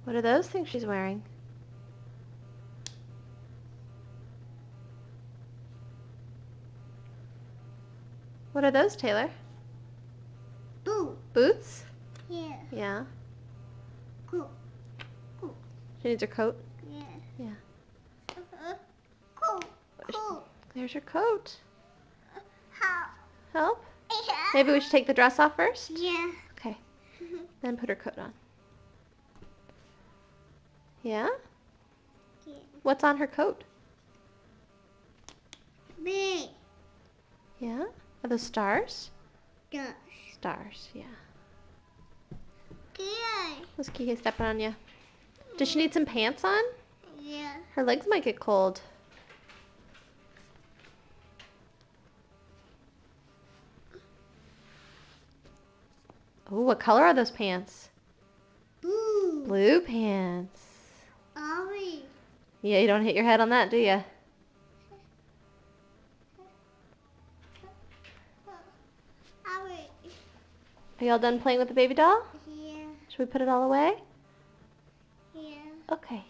What are those things she's wearing? What are those, Taylor? Boo. Boots? Yeah. Yeah. Cool. Cool. She needs her coat? Yeah. Yeah. Cool. Cool. There's her coat. How? Help? Yeah. Maybe we should take the dress off first? Yeah. Okay. Then put her coat on. Yeah? Yeah. What's on her coat? Big. Yeah? Are those stars? Duck. Stars, yeah. Good. Was Kiki stepping on you? Does she need some pants on? Yeah. Her legs might get cold. Oh, what color are those pants? Blue. Blue pants. Orange. Yeah, you don't hit your head on that, do you? Orange. Are y'all done playing with the baby doll? Yeah. Should we put it all away? Yeah. Okay.